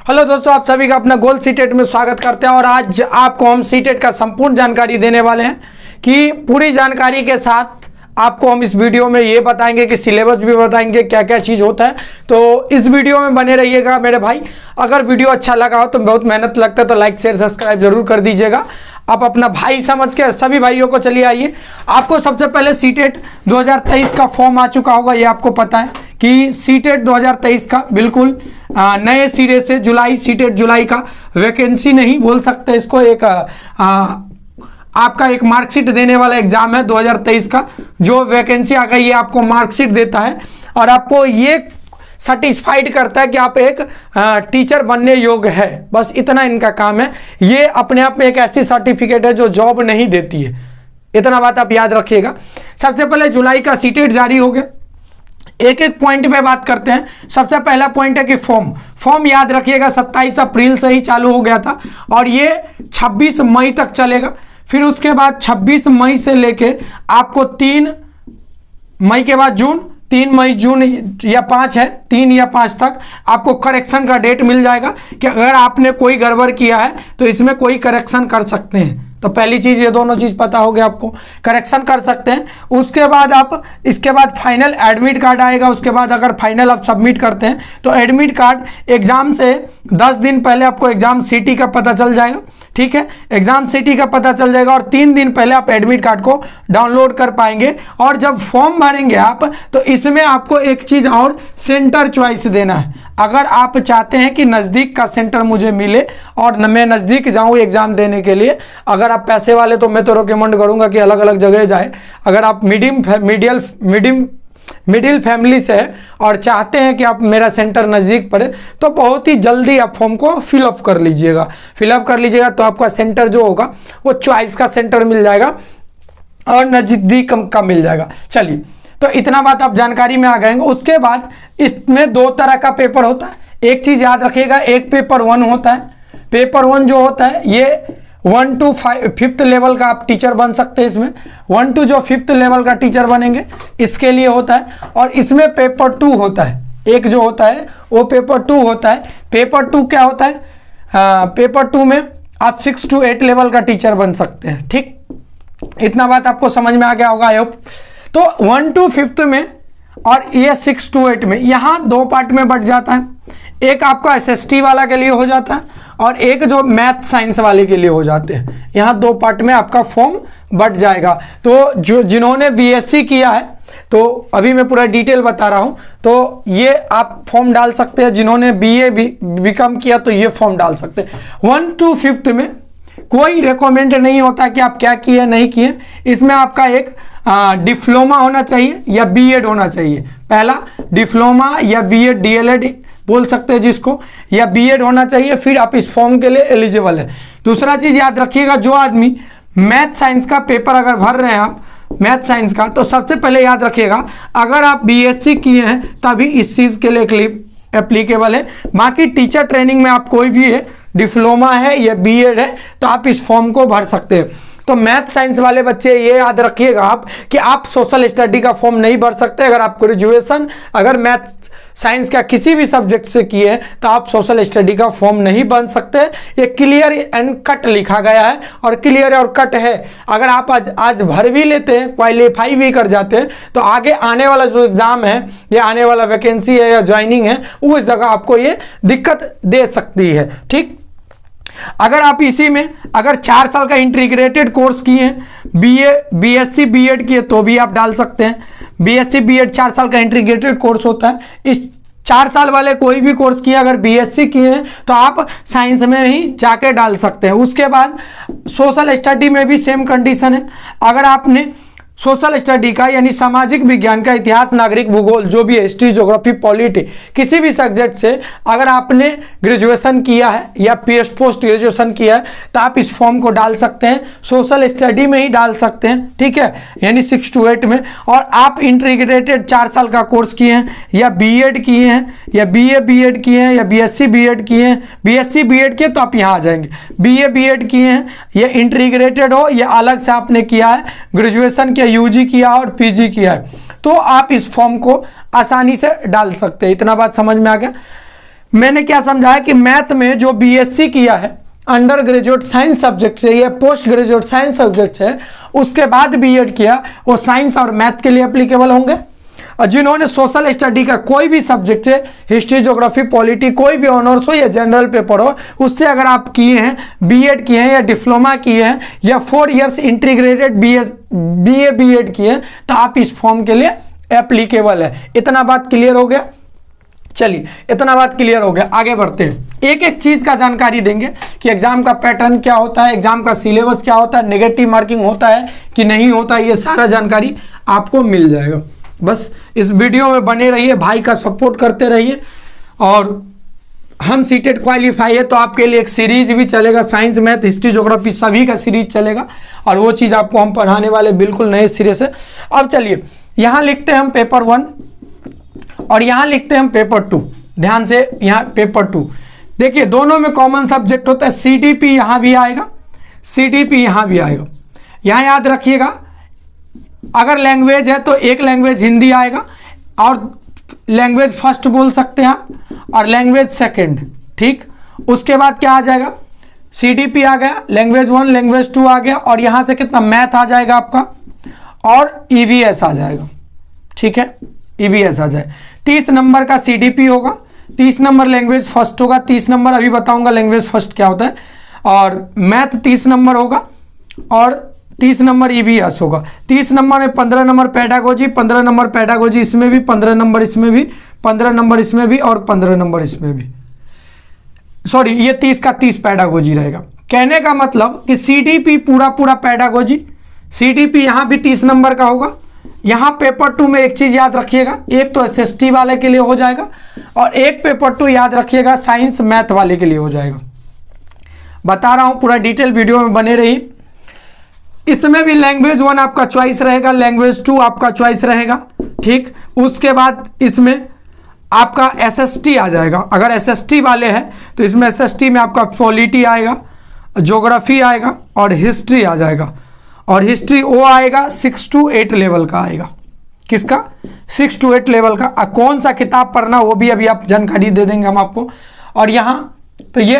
Hello दोस्तों, आप सभी का अपना गोल्ड सीटेट में स्वागत करते हैं। और आज आपको हम सीटेट का संपूर्ण जानकारी देने वाले हैं कि पूरी जानकारी के साथ आपको हम इस वीडियो में ये बताएंगे कि सिलेबस भी बताएंगे क्या क्या चीज़ होता है। तो इस वीडियो में बने रहिएगा मेरे भाई। अगर वीडियो अच्छा लगा हो तो बहुत मेहनत लगता है तो लाइक शेयर सब्सक्राइब जरूर कर दीजिएगा। आप अपना भाई समझ के सभी भाइयों को चलिए आइए। आपको सबसे पहले सीटेट 2023 का फॉर्म आ चुका होगा, ये आपको पता है कि सीटेट 2023 का बिल्कुल नए सिरे से जुलाई सीटेट जुलाई का वैकेंसी नहीं बोल सकते इसको, एक आपका एक मार्कशीट देने वाला एग्जाम है 2023 का। जो वैकेंसी आ गई ये आपको मार्कशीट देता है और आपको ये सेटिस्फाइड करता है कि आप एक टीचर बनने योग्य है। बस इतना इनका काम है। ये अपने आप में एक ऐसी सर्टिफिकेट है जो जॉब नहीं देती है, इतना बात आप याद रखिएगा। सबसे पहले जुलाई का सीटेट जारी हो गया। एक एक पॉइंट पे बात करते हैं। सबसे पहला पॉइंट है कि फॉर्म याद रखिएगा 27 अप्रैल से ही चालू हो गया था और ये 26 मई तक चलेगा। फिर उसके बाद 26 मई से लेके आपको 3 मई के बाद जून, 3 मई जून या 5 है, 3 या 5 तक आपको करेक्शन का डेट मिल जाएगा कि अगर आपने कोई गड़बड़ किया है तो इसमें कोई करेक्शन कर सकते हैं। तो पहली चीज़ ये दोनों चीज़ पता हो गया, आपको करेक्शन कर सकते हैं। उसके बाद आप इसके बाद फाइनल एडमिट कार्ड आएगा। उसके बाद अगर फाइनल आप सबमिट करते हैं तो एडमिट कार्ड एग्ज़ाम से 10 दिन पहले आपको एग्ज़ाम सिटी का पता चल जाएगा। ठीक है, एग्जाम सिटी का पता चल जाएगा और 3 दिन पहले आप एडमिट कार्ड को डाउनलोड कर पाएंगे। और जब फॉर्म भरेंगे आप तो इसमें आपको एक चीज़ और सेंटर चॉइस देना है। अगर आप चाहते हैं कि नज़दीक का सेंटर मुझे मिले और मैं नज़दीक जाऊं एग्ज़ाम देने के लिए, अगर आप पैसे वाले तो मैं तो रिकमेंड करूंगा कि अलग अलग जगह जाए। अगर आप मिडिल फैमिली से है और चाहते हैं कि आप मेरा सेंटर नज़दीक पड़े तो बहुत ही जल्दी आप फॉर्म को फिलअप कर लीजिएगा। तो आपका सेंटर जो होगा वो चॉइस का सेंटर मिल जाएगा और नज़दीक का मिल जाएगा। चलिए, तो इतना बात आप जानकारी में आ गए। उसके बाद इसमें 2 तरह का पेपर होता है। एक चीज़ याद रखिएगा, एक पेपर 1 होता है। पेपर 1 जो होता है ये 1 to 5th लेवल का आप टीचर बन सकते हैं। इसमें 1 to जो 5th लेवल का टीचर बनेंगे इसके लिए होता है। और इसमें पेपर 2 होता है, एक जो होता है वो पेपर 2 होता है। पेपर 2 क्या होता है? पेपर 2 में आप 6 to 8 लेवल का टीचर बन सकते हैं। ठीक, इतना बात आपको समझ में आ गया होगा आई होप। तो 1 to 5th में और ये 6 to 8 में यहाँ 2 पार्ट में बट जाता है। एक आपका SST वाला के लिए हो जाता है और एक जो मैथ साइंस वाले के लिए हो जाते हैं। यहाँ 2 पार्ट में आपका फॉर्म बट जाएगा। तो जो जिन्होंने BSc किया है, तो अभी मैं पूरा डिटेल बता रहा हूँ, तो ये आप फॉर्म डाल सकते हैं। जिन्होंने BA BCom किया तो ये फॉर्म डाल सकते हैं। 1 to 5th में कोई रिकमेंड नहीं होता कि आप क्या किए नहीं किए। इसमें आपका एक डिप्लोमा होना चाहिए या B.Ed होना चाहिए। पहला डिप्लोमा या B.Ed DLED बोल सकते हैं जिसको, या B.Ed होना चाहिए, फिर आप इस फॉर्म के लिए एलिजिबल है। दूसरा चीज़ याद रखिएगा, जो आदमी मैथ साइंस का पेपर अगर भर रहे हैं आप मैथ साइंस का, तो सबसे पहले याद रखिएगा अगर आप BSc किए हैं तभी इस चीज़ के लिए क्लिप एप्लीकेबल है। बाकी टीचर ट्रेनिंग में आप कोई भी है, डिप्लोमा है या B.Ed है, तो आप इस फॉर्म को भर सकते हैं। तो मैथ साइंस वाले बच्चे ये याद रखिएगा आप कि आप सोशल स्टडी का फॉर्म नहीं भर सकते। अगर आप ग्रेजुएशन अगर मैथ साइंस का किसी भी सब्जेक्ट से किए हैं तो आप सोशल स्टडी का फॉर्म नहीं बन सकते। ये क्लियर एंड कट लिखा गया है और क्लियर और कट है। अगर आप आज भर भी लेते हैं, क्वालिफाई भी कर जाते हैं, तो आगे आने वाला जो एग्ज़ाम है या आने वाला वैकेंसी है या ज्वाइनिंग है, उस जगह आपको ये दिक्कत दे सकती है। ठीक, अगर आप इसी में अगर 4 साल का इंटीग्रेटेड कोर्स किए हैं, BSc B.Ed किए तो भी आप डाल सकते हैं। BSc B.Ed 4 साल का इंटीग्रेटेड कोर्स होता है। इस 4 साल वाले कोई भी कोर्स किए, अगर BSc किए हैं तो आप साइंस में ही जाके डाल सकते हैं। उसके बाद सोशल स्टडी में भी सेम कंडीशन है। अगर आपने सोशल स्टडी का यानी सामाजिक विज्ञान का, इतिहास, नागरिक, भूगोल, जो भी हिस्ट्री, ज्योग्राफी, पॉलिटी, किसी भी सब्जेक्ट से अगर आपने ग्रेजुएशन किया है या पोस्ट ग्रेजुएशन किया है तो आप इस फॉर्म को डाल सकते हैं। सोशल स्टडी में ही डाल सकते हैं। ठीक है, यानी 6 to 8 में। और आप इंटीग्रेटेड 4 साल का कोर्स किए हैं या B.Ed किए हैं या BA B.Ed किए हैं या BSc B.Ed किए हैं, BSc B.Ed किए तो आप यहाँ आ जाएंगे। BA B.Ed किए हैं या इंटीग्रेटेड हो या अलग से आपने किया है, ग्रेजुएशन UG किया और PG किया है, तो आप इस फॉर्म को आसानी से डाल सकते हैं। इतना बात समझ में आ गया। मैंने क्या समझाया कि मैथ में जो बीएससी किया है अंडर ग्रेजुएट साइंस सब्जेक्ट से या पोस्ट ग्रेजुएट साइंस सब्जेक्ट से, उसके बाद बीएड किया, वो साइंस और मैथ के लिए एप्लीकेबल होंगे। और जिन्होंने सोशल स्टडी का कोई भी सब्जेक्ट से, हिस्ट्री, ज्योग्राफी, पॉलिटी, कोई भी ऑनर्स हो या जनरल पेपर हो, उससे अगर आप किए हैं, बीएड किए हैं या डिप्लोमा किए हैं या 4 इयर्स इंटीग्रेटेड बीए बीएड किए हैं, तो आप इस फॉर्म के लिए एप्लीकेबल है। इतना बात क्लियर हो गया? चलिए, इतना बात क्लियर हो गया, आगे बढ़ते हैं। एक एक चीज का जानकारी देंगे कि एग्जाम का पैटर्न क्या होता है, एग्जाम का सिलेबस क्या होता है, नेगेटिव मार्किंग होता है कि नहीं होता है, ये सारा जानकारी आपको मिल जाएगा। बस इस वीडियो में बने रहिए, भाई का सपोर्ट करते रहिए। और हम सीटेट क्वालिफाई है तो आपके लिए एक सीरीज भी चलेगा, साइंस, मैथ, हिस्ट्री, ज्योग्राफी सभी का सीरीज चलेगा, और वो चीज़ आपको हम पढ़ाने वाले बिल्कुल नए सिरे से। अब चलिए, यहाँ लिखते हैं हम पेपर 1 और यहाँ लिखते हैं हम पेपर 2। ध्यान से, यहाँ पेपर 2 देखिए, दोनों में कॉमन सब्जेक्ट होता है। सीडीपी यहाँ भी आएगा, सीडीपी यहाँ भी आएगा। यहाँ याद रखिएगा, अगर लैंग्वेज है तो एक लैंग्वेज हिंदी आएगा, और लैंग्वेज फर्स्ट बोल सकते हैं आप, और लैंग्वेज सेकंड। ठीक, उसके बाद क्या आ जाएगा? सीडीपी आ गया, लैंग्वेज 1, लैंग्वेज 2 आ गया, और यहाँ से कितना मैथ आ जाएगा आपका, और ईवीएस आ जाएगा। ठीक है, ईवीएस आ जाए। 30 नंबर का सीडीपी होगा, 30 नंबर लैंग्वेज फर्स्ट होगा, 30 नंबर अभी बताऊंगा लैंग्वेज फर्स्ट क्या होता है, और मैथ 30 नंबर होगा, और 30 नंबर ईवीएस होगा। 30 नंबर में 15 नंबर पेडागोजी, 15 नंबर पेडागोजी इसमें भी, 15 नंबर इसमें भी, 15 नंबर इसमें भी, और 15 नंबर इसमें भी। सॉरी, ये 30 का 30 पेडागोजी रहेगा। कहने का मतलब कि सीडीपी पूरा पूरा पेडागोजी, सीडीपी यहाँ भी 30 नंबर का होगा। यहाँ पेपर 2 में एक चीज याद रखिएगा, एक तो एसएसटी वाले के लिए हो जाएगा, और एक पेपर 2 याद रखिएगा साइंस मैथ वाले के लिए हो जाएगा। बता रहा हूं, पूरा डिटेल वीडियो में बने रहिए। इसमें भी लैंग्वेज 1 आपका चॉइस रहेगा, लैंग्वेज 2 आपका चॉइस रहेगा। ठीक, उसके बाद इसमें आपका एसएसटी आ जाएगा। अगर एसएसटी वाले हैं तो इसमें एसएसटी में आपका पॉलिटी आएगा, ज्योग्राफी आएगा, और हिस्ट्री आ जाएगा। और हिस्ट्री वो आएगा 6 to 8 लेवल का आएगा। किसका? 6 to 8 लेवल का। कौन सा किताब पढ़ना वो भी अभी आप जानकारी दे देंगे हम आपको। और यहाँ तो ये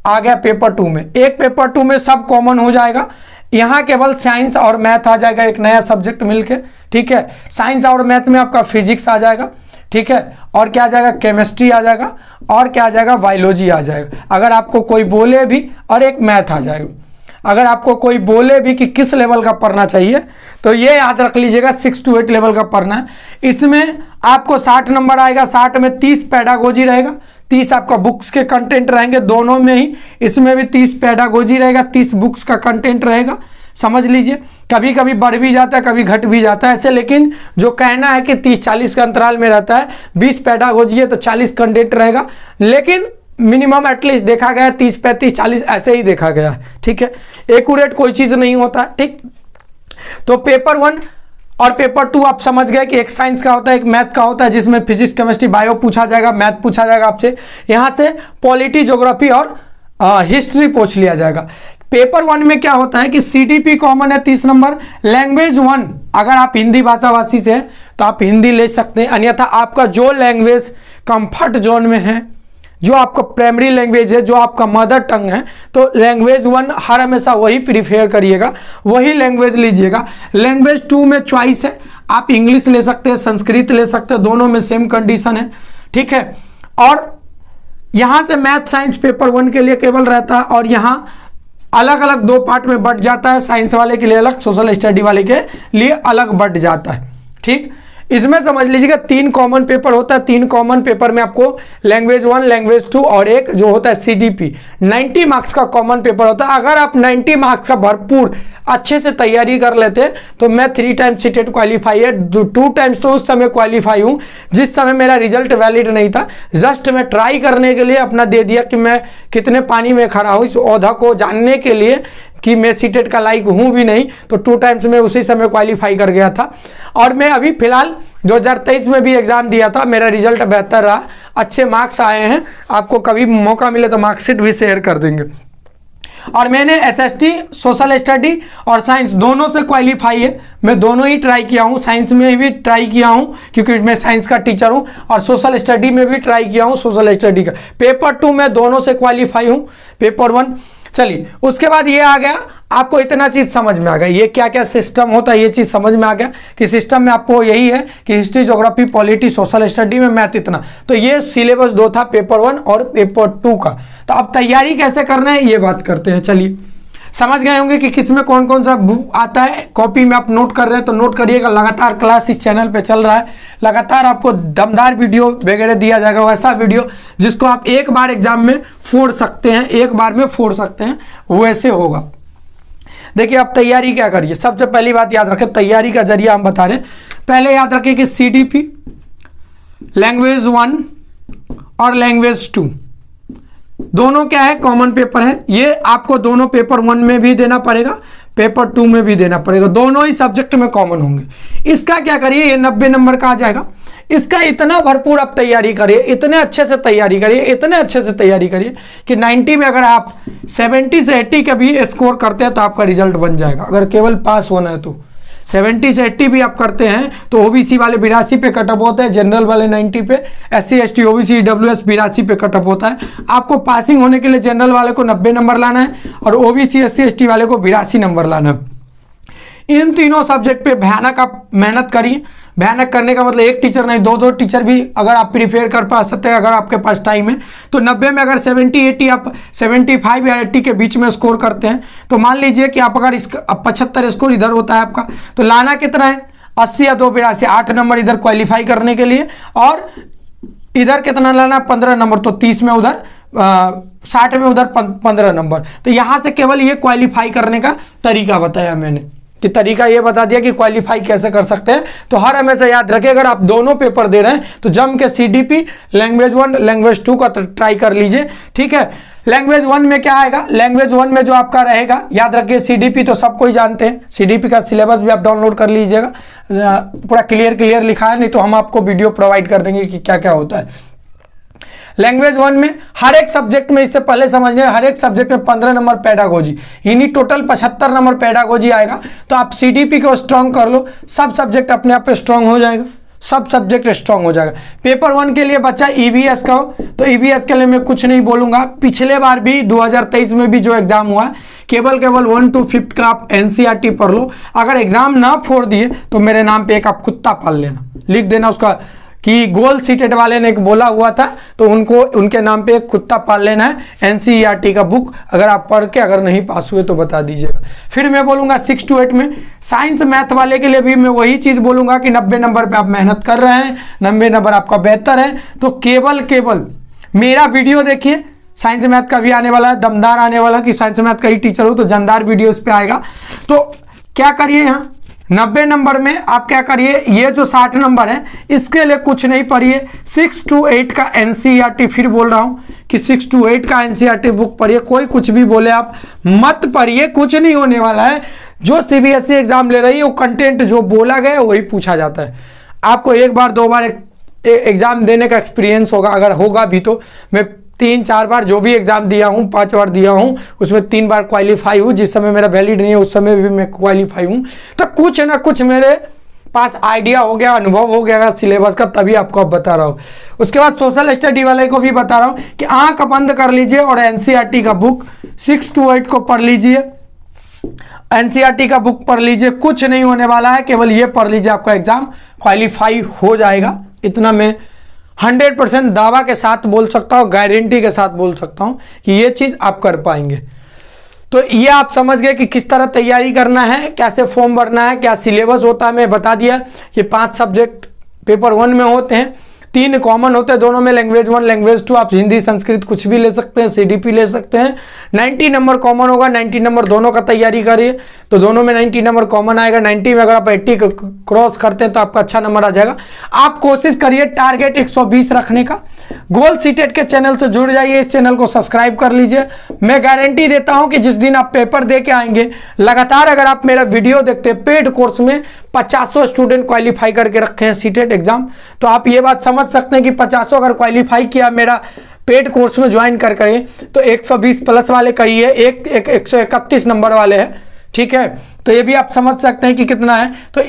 आ गया पेपर 2 में। एक पेपर 2 में सब कॉमन हो जाएगा, यहाँ केवल साइंस और मैथ आ जाएगा, एक नया सब्जेक्ट मिलके। ठीक है, साइंस और मैथ में आपका फिजिक्स आ जाएगा। ठीक है, और क्या आ जाएगा? केमिस्ट्री आ जाएगा, और क्या आ जाएगा? बायोलॉजी आ जाएगा। अगर आपको कोई बोले भी, और एक मैथ आ जाएगा। अगर आपको कोई बोले भी कि किस लेवल का पढ़ना चाहिए, तो ये याद रख लीजिएगा 6 to 8 लेवल का पढ़ना है। इसमें आपको 60 नंबर आएगा, 60 में 30 पेडागोजी रहेगा, 30 आपका बुक्स के कंटेंट रहेंगे दोनों में ही। इसमें भी 30 पेडागोजी रहेगा, 30 बुक्स का कंटेंट रहेगा। समझ लीजिए, कभी कभी बढ़ भी जाता है, कभी घट भी जाता है ऐसे, लेकिन जो कहना है कि 30-40 का अंतराल में रहता है। 20 पेडागोजी है तो 40 कंटेंट रहेगा, लेकिन मिनिमम एटलीस्ट देखा गया है 30, 35, 40 ऐसे ही देखा गया है। ठीक है, एक्यूरेट कोई चीज नहीं होता है। ठीक, तो पेपर 1 और पेपर 2 आप समझ गए कि एक साइंस का होता है, एक मैथ का होता है, जिसमें फिजिक्स, केमिस्ट्री, बायो पूछा जाएगा, मैथ पूछा जाएगा आपसे। यहाँ से पॉलिटी, ज्योग्राफी और हिस्ट्री पूछ लिया जाएगा। पेपर 1 में क्या होता है कि सीडीपी कॉमन है 30 नंबर। लैंग्वेज 1 अगर आप हिंदी भाषाभाषी से हैं तो आप हिंदी ले सकते हैं, अन्यथा आपका जो लैंग्वेज कंफर्ट जोन में है, जो आपका प्राइमरी लैंग्वेज है, जो आपका मदर टंग है, तो लैंग्वेज 1 हर हमेशा वही प्रीफेयर करिएगा, वही लैंग्वेज लीजिएगा। लैंग्वेज 2 में चॉइस है, आप इंग्लिश ले सकते हैं, संस्कृत ले सकते हैं, दोनों में सेम कंडीशन है। ठीक है, और यहाँ से मैथ साइंस पेपर 1 के लिए केवल रहता है, और यहाँ अलग अलग 2 पार्ट में बट जाता है, साइंस वाले के लिए अलग, सोशल स्टडी वाले के लिए अलग बट जाता है। ठीक, इसमें समझ लीजिएगा 3 कॉमन पेपर होता है। 3 कॉमन पेपर में आपको लैंग्वेज 1, लैंग्वेज 2 और एक जो होता है सीडीपी, 90 मार्क्स का कॉमन पेपर होता है। अगर आप 90 मार्क्स का भरपूर अच्छे से तैयारी कर लेते तो मैं 3 टाइम्स सीटेट क्वालिफाई है, 2 टाइम्स तो उस समय क्वालिफाई हूँ जिस समय मेरा रिजल्ट वैलिड नहीं था। जस्ट मैं ट्राई करने के लिए अपना दे दिया कि मैं कितने पानी में खड़ा हूँ, इस ओहदा को जानने के लिए कि मैं सीटेट का लायक हूँ भी नहीं, तो 2 टाइम्स में उसी समय क्वालिफाई कर गया था। और मैं अभी फिलहाल 2023 में भी एग्जाम दिया था, मेरा रिजल्ट बेहतर रहा, अच्छे मार्क्स आए हैं। आपको कभी मौका मिले तो मार्कशीट भी शेयर कर देंगे। और मैंने एसएसटी, सोशल स्टडी और साइंस दोनों से क्वालिफाई है। मैं दोनों ही ट्राई किया हूँ, साइंस में भी ट्राई किया हूँ क्योंकि मैं साइंस का टीचर हूँ, और सोशल स्टडी में भी ट्राई किया हूँ, सोशल स्टडी का। पेपर 2 में दोनों से क्वालिफाई हूँ, पेपर 1। चलिए उसके बाद ये आ गया, आपको इतना चीज समझ में आ गया, ये क्या क्या सिस्टम होता है ये चीज समझ में आ गया कि सिस्टम में आपको यही है कि history, geography, polity, social study में मैथ इतना। तो ये सिलेबस 2 था, पेपर 1 और पेपर 2 का। तो अब तैयारी कैसे करना है ये बात करते हैं। चलिए समझ गए होंगे कि किसमें कौन कौन सा बुक आता है। कॉपी में आप नोट कर रहे हैं तो नोट करिएगा। लगातार क्लास इस चैनल पे चल रहा है, लगातार आपको दमदार वीडियो वगैरह दिया जाएगा, वैसा वीडियो जिसको आप एक बार एग्जाम में फोड़ सकते हैं, एक बार में फोड़ सकते हैं, वैसे होगा। देखिए आप तैयारी क्या करिए। सबसे पहली बात याद रखें, तैयारी का जरिया हम बता रहे हैं। पहले याद रखिए कि सीडीपी, लैंग्वेज 1 और लैंग्वेज 2 दोनों क्या है, कॉमन पेपर है। ये आपको दोनों पेपर 1 में भी देना पड़ेगा, पेपर 2 में भी देना पड़ेगा, दोनों ही सब्जेक्ट में कॉमन होंगे। इसका क्या करिए, ये 90 नंबर का आ जाएगा। इसका इतना भरपूर आप तैयारी करिए, इतने अच्छे से तैयारी करिए, इतने अच्छे से तैयारी करिए कि 90 में अगर आप 70 से 80 का भी स्कोर करते हैं तो आपका रिजल्ट बन जाएगा। अगर केवल पास होना है तो 70 से 80 भी आप करते हैं तो ओबीसी वाले 82 पे कटअप होता है, जनरल वाले 90 पे, SC ST OBC EWS 82 पे कटअप होता है। आपको पासिंग होने के लिए जनरल वाले को 90 नंबर लाना है और OBC SC ST वाले को 82 नंबर लाना है। इन तीनों सब्जेक्ट पे भयानक आप मेहनत करिए। भयानक करने का मतलब एक टीचर नहीं, 2-2 टीचर भी अगर आप प्रिपेयर कर पा सकते हैं, अगर आपके पास टाइम है तो 90 में अगर 70-80 आप 75 या 80 के बीच में स्कोर करते हैं तो मान लीजिए कि आप अगर इसका 75 स्कोर इधर होता है आपका, तो लाना कितना है 80 या 2 82, 8 नंबर इधर क्वालिफाई करने के लिए, और इधर कितना लाना 15 नंबर, तो 30 में उधर 60 में उधर 15 नंबर। तो यहाँ से केवल ये क्वालिफाई करने का तरीका बताया मैंने, कि तरीका ये बता दिया कि क्वालिफाई कैसे कर सकते हैं। तो हर हमेशा याद रखिए, अगर आप दोनों पेपर दे रहे हैं तो जम के सीडीपी, लैंग्वेज 1, लैंग्वेज 2 का ट्राई कर लीजिए, ठीक है। लैंग्वेज 1 में क्या आएगा, लैंग्वेज 1 में जो आपका रहेगा, याद रखिए सीडीपी तो सब कोई जानते हैं, सीडीपी का सिलेबस भी आप डाउनलोड कर लीजिएगा, पूरा क्लियर लिखा है, नहीं तो हम आपको वीडियो प्रोवाइड कर देंगे कि क्या क्या होता है। लैंग्वेज 1 में हर एक सब्जेक्ट में, इससे पहले समझ लें, हर एक सब्जेक्ट में 15 नंबर पेडागोजी, यानी टोटल 75 नंबर पेडागोजी आएगा। तो आप सीडीपी को स्ट्रॉन्ग कर लो, सब सब्जेक्ट अपने आप पे स्ट्रॉन्ग हो जाएगा, सब सब्जेक्ट स्ट्रॉन्ग हो जाएगा। पेपर 1 के लिए बच्चा ईवीएस का हो तो ईवीएस के लिए मैं कुछ नहीं बोलूंगा। पिछले बार भी 2023 में भी जो एग्जाम हुआ केवल 1 to 5 का आप एनसीईआरटी पढ़ लो। अगर एग्जाम ना फोड़ दिए तो मेरे नाम पे एक आप कुत्ता पाल लेना, लिख देना उसका कि गोल्ड सीटेड वाले ने एक बोला हुआ था, तो उनके नाम पे एक कुत्ता पाल लेना है। एनसीईआरटी का बुक अगर आप पढ़ के अगर नहीं पास हुए तो बता दीजिएगा। फिर मैं बोलूंगा 6 to 8 में साइंस मैथ वाले के लिए भी मैं वही चीज बोलूंगा कि 90 नंबर पे आप मेहनत कर रहे हैं, 90 नंबर आपका बेहतर है, तो केवल मेरा वीडियो देखिए। साइंस मैथ का भी आने वाला है, दमदार आने वाला, कि साइंस मैथ का ही टीचर हो तो जानदार वीडियो इस पे आएगा। तो क्या करिए, यहाँ 90 नंबर में आप क्या करिए, ये जो 60 नंबर है इसके लिए कुछ नहीं पढ़िए, 6 to 8 का एनसीईआरटी, फिर बोल रहा हूं कि 6 to 8 का एनसीईआरटी बुक पढ़िए। कोई कुछ भी बोले आप मत पढ़िए, कुछ नहीं होने वाला है। जो सीबीएसई एग्जाम ले रही है वो कंटेंट जो बोला गया वही पूछा जाता है। आपको एक बार 2 बार एग्जाम देने का एक्सपीरियंस होगा, अगर होगा भी तो। मैं 3-4 बार जो भी एग्जाम दिया हूँ, 5 बार दिया हूँ, उसमें 3 बार क्वालिफाई हूँ। जिस समय मेरा वैलिड नहीं है उस समय भी मैं क्वालिफाई हूँ। तो कुछ ना कुछ मेरे पास आइडिया हो गया, अनुभव हो गया सिलेबस का, तभी आपको अब बता रहा हूँ। उसके बाद सोशल स्टडी वाले को भी बता रहा हूँ कि आंख बंद कर लीजिए और एनसीईआरटी का बुक 6 to 8 को पढ़ लीजिए, एनसीईआरटी का बुक पढ़ लीजिए। कुछ नहीं होने वाला है, केवल ये पढ़ लीजिए, आपका एग्जाम क्वालिफाई हो जाएगा। इतना मैं 100% दावा के साथ बोल सकता हूँ, गारंटी के साथ बोल सकता हूँ कि ये चीज़ आप कर पाएंगे। तो ये आप समझ गए कि किस तरह तैयारी करना है, कैसे फॉर्म भरना है, क्या सिलेबस होता है। मैं बता दिया कि 5 सब्जेक्ट पेपर 1 में होते हैं, 3 कॉमन होते हैं दोनों में, लैंग्वेज 1, लैंग्वेज 2। आप हिंदी संस्कृत कुछ भी ले सकते हैं, सीडीपी ले सकते हैं। 90 नंबर कॉमन होगा, 90 नंबर दोनों का तैयारी करिए तो दोनों में 90 नंबर कॉमन आएगा। 90 में अगर आप 80 क्रॉस करते हैं तो आपका अच्छा नंबर आ जाएगा। आप कोशिश करिए टारगेट 120 रखने का। गोल्ड सीटेड के चैनल से जुड़ जाइए, इस चैनल को सब्सक्राइब कर लीजिए। मैं गारंटी देता हूं कि जिस दिन आप पेपर दे के आएंगे, लगातार अगर आप मेरा वीडियो देखते हैं, पेड कोर्स में 50 स्टूडेंट क्वालिफाई करके रखे हैं सीटेड एग्जाम, तो आप ये बात समझ सकते हैं कि 50 अगर क्वालिफाई किया मेरा पेड कोर्स में ज्वाइन करके, तो 120 प्लस वाले का ही है, एक 131 नंबर वाले है, ठीक है। तो ये भी आप समझ सकते हैं कि कितना है। तो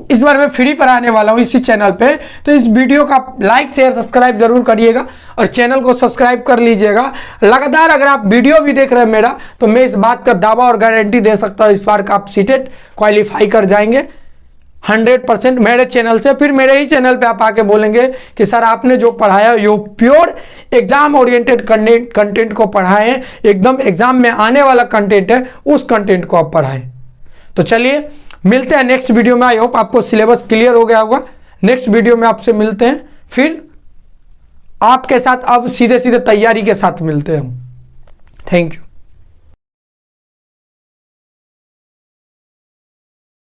इस बार मैं फ्री पर आने वाला हूँ इसी चैनल पे, तो इस वीडियो का लाइक शेयर सब्सक्राइब जरूर करिएगा और चैनल को सब्सक्राइब कर लीजिएगा लगातार। अगर आप वीडियो भी देख रहे हैं मेरा, तो मैं इस बात का दावा और गारंटी दे सकता हूँ इस बार का आप सीटेट क्वालिफाई कर जाएंगे 100% मेरे चैनल से। फिर मेरे ही चैनल पे आप आके बोलेंगे कि सर आपने जो पढ़ाया यो प्योर एग्जाम ओरिएंटेड कंटेंट को पढ़ाए हैं, एकदम एग्जाम में आने वाला कंटेंट है, उस कंटेंट को आप पढ़ाएं। तो चलिए मिलते हैं नेक्स्ट वीडियो में। आई होप आपको सिलेबस क्लियर हो गया होगा। नेक्स्ट वीडियो में आपसे मिलते हैं, फिर आपके साथ अब सीधे सीधे तैयारी के साथ मिलते हैं हम। Thank you.